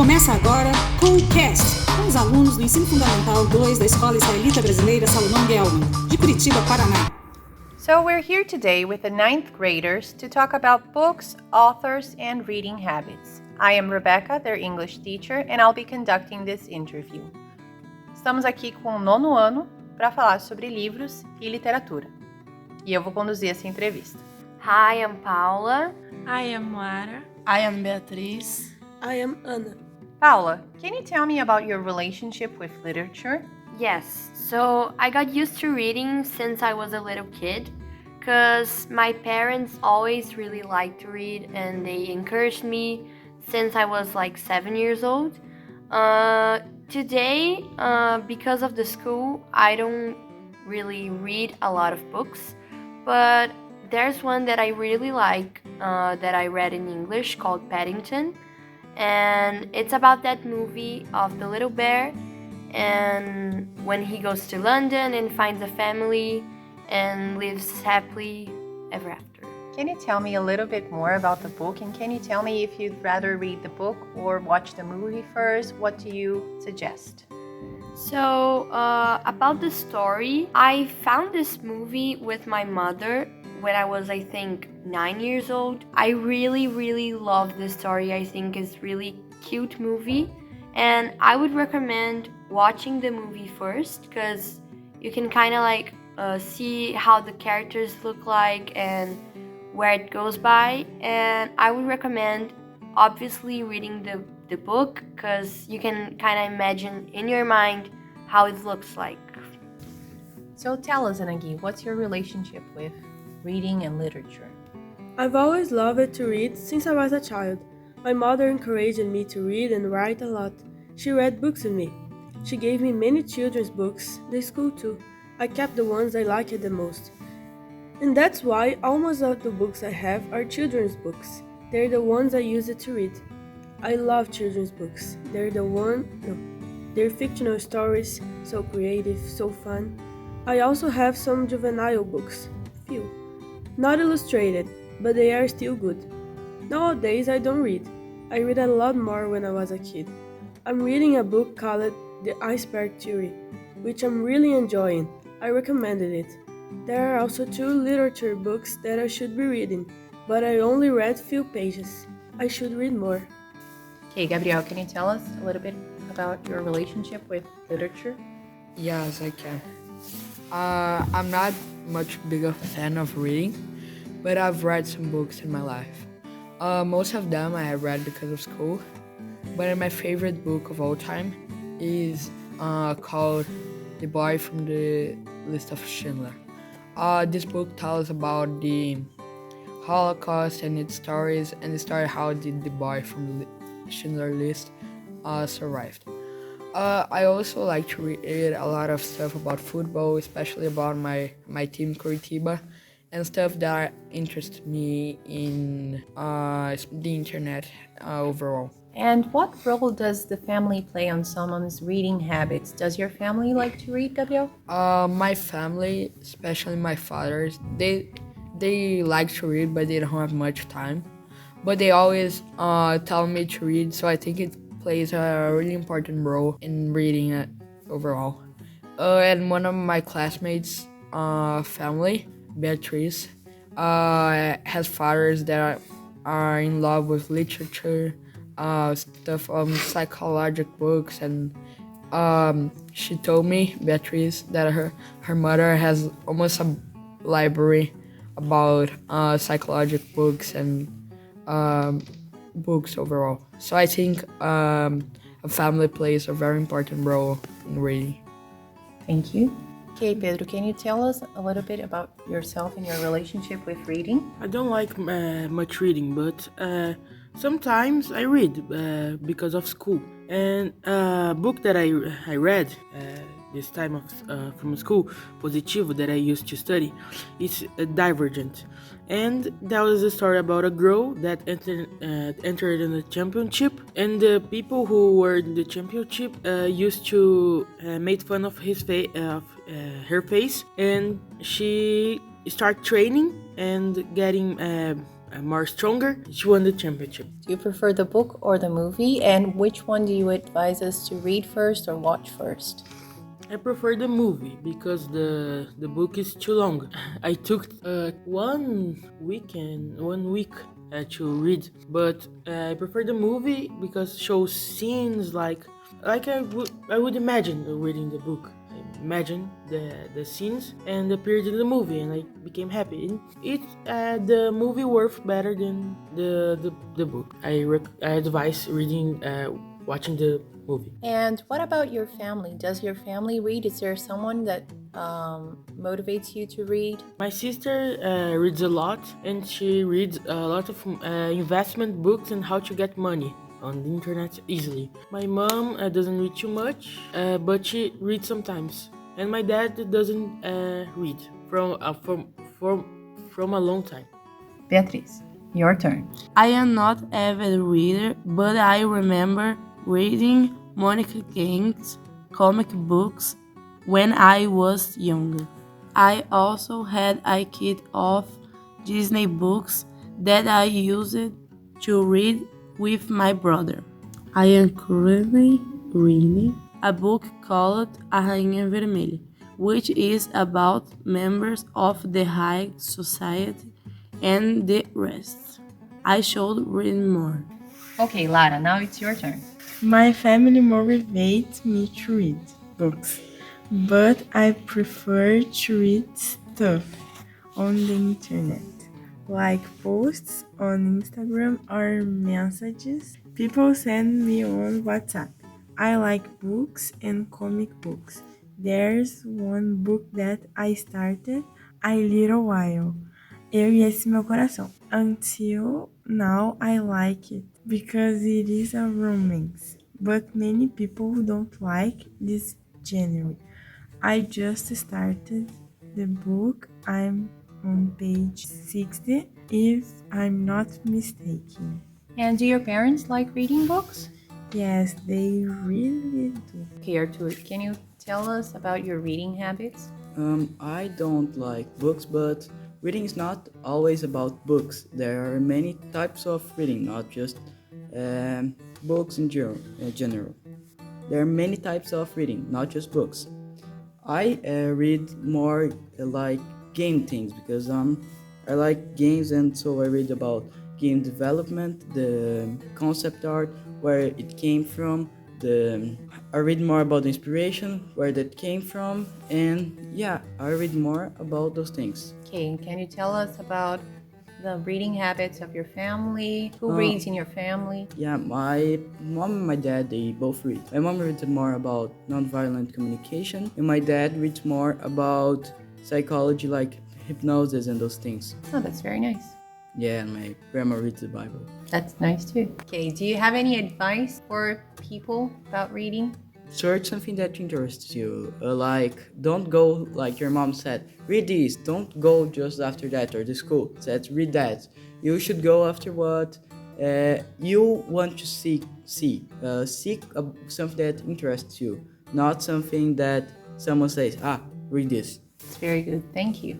Começa agora com o Cast, com os alunos do Ensino Fundamental 2 da Escola Israelita Brasileira Salomão Guelman, de Curitiba, Paraná. So we're here today with the 9th graders to talk about books, authors, and reading habits. I am Rebeca, their English teacher, and I'll be conducting this interview. Estamos aqui com o 9º ano para falar sobre livros e literatura. E eu vou conduzir essa entrevista. Hi, I'm Paula. I am Mara. I am Beatriz. I am Ana. Paula, can you tell me about your relationship with literature? Yes, so I got used to reading since I was a little kid because my parents always really liked to read and they encouraged me since I was like 7 years old. Today, because of the school, I don't really read a lot of books, but there's one that I really like that I read in English called Paddington, and it's about that movie of the little bear and when he goes to London and finds a family and lives happily ever after. Can you tell me a little bit more about the book, and can you tell me if you'd rather read the book or watch the movie first? What do you suggest? So, about the story, I found this movie with my mother when I was, I think, 9 years old. I really love the story. I think it's really cute movie, and I would recommend watching the movie first because you can kind of like see how the characters look like and where it goes by. And I would recommend obviously reading the book because you can kind of imagine in your mind how it looks like. So tell us, Anagi, what's your relationship with reading and literature? I've always loved to read since I was a child. My mother encouraged me to read and write a lot. She read books with me. She gave me many children's books, the school too. I kept the ones I liked the most. And that's why almost all the books I have are children's books. They're the ones I use to read. I love children's books. They're fictional stories, so creative, so fun. I also have some juvenile books, few. Not illustrated, but they are still good. Nowadays I don't read. I read a lot more when I was a kid. I'm reading a book called The Iceberg Theory, which I'm really enjoying. I recommended it. There are also 2 literature books that I should be reading, but I only read few pages. I should read more. Okay, Gabriel, can you tell us a little bit about your relationship with literature? Yes, I can. I'm not much big of a fan of reading, but I've read some books in my life. Most of them I have read because of school, but my favorite book of all time is called The Boy from the List of Schindler. This book tells about the Holocaust and its stories, and the story how did the boy from the Schindler List survived. I also like to read a lot of stuff about football, especially about my team Curitiba, and stuff that interests me in the internet overall. And what role does the family play on someone's reading habits? Does your family like to read, Gabriel? My family, especially my fathers, they like to read, but they don't have much time. But they always tell me to read, so I think it plays a really important role in reading overall. And one of my classmates' family, Beatriz, has fathers that are in love with literature, stuff psychological books, and she told me, Beatriz, that her mother has almost a library about psychological books and books overall. So I think a family plays a very important role in reading. Thank you. Okay, Pedro, can you tell us a little bit about yourself and your relationship with reading? I don't like much reading, but sometimes I read because of school. And a book that I read this time from school, Positivo, that I used to study, it's Divergent. And that was a story about a girl that entered in the championship, and the people who were in the championship used to make fun of her face, and she started training and getting more stronger, she won the championship. Do you prefer the book or the movie? And which one do you advise us to read first or watch first? I prefer the movie because the book is too long. I took 1 week to read, but I prefer the movie because it shows scenes like I would imagine reading the book. I imagine the scenes and appeared in the movie, and I became happy. And the movie worth better than the book. I advise watching the movie. And what about your family? Does your family read? Is there someone that motivates you to read? My sister reads a lot, and she reads a lot of investment books and how to get money on the internet easily. My mom doesn't read too much, but she reads sometimes. And my dad doesn't read from a long time. Beatriz, your turn. I am not an avid reader, but I remember reading Monica Gang's comic books when I was younger. I also had a kit of Disney books that I used to read with my brother. I am currently reading a book called A Rainha Vermelha, which is about members of the high society and the rest. I should read more. Okay, Lara, now it's your turn. My family motivates me to read books, but I prefer to read stuff on the internet, like posts on Instagram or messages people send me on WhatsApp. I like books and comic books. There's one book that I started a little while. Eu e Esse Meu Coração. Until now I like it because it is a romance, but many people don't like this genre. I just started the book. I'm on page 60, if I'm not mistaken. And do your parents like reading books? Yes, they really do. Okay, Artur, can you tell us about your reading habits? I don't like books, but reading is not always about books. There are many types of reading, not just books in general. There are many types of reading, not just books. I read more like game things because I like games, and so I read about game development, the concept art, where it came from, I read more about the inspiration, where that came from, and yeah, I read more about those things. Okay, can you tell us about the reading habits of your family? Who reads in your family? Yeah, my mom and my dad, they both read. My mom reads more about nonviolent communication, and my dad reads more about psychology, like hypnosis and those things. Oh, that's very nice. Yeah, and my grandma reads the Bible. That's nice too. Okay, do you have any advice for people about reading? Search something that interests you. Like, don't go, like your mom said, read this. Don't go just after that, or the school said, read that. You should go after what you want to seek. Seek something that interests you, not something that someone says, read this. It's very good. Thank you.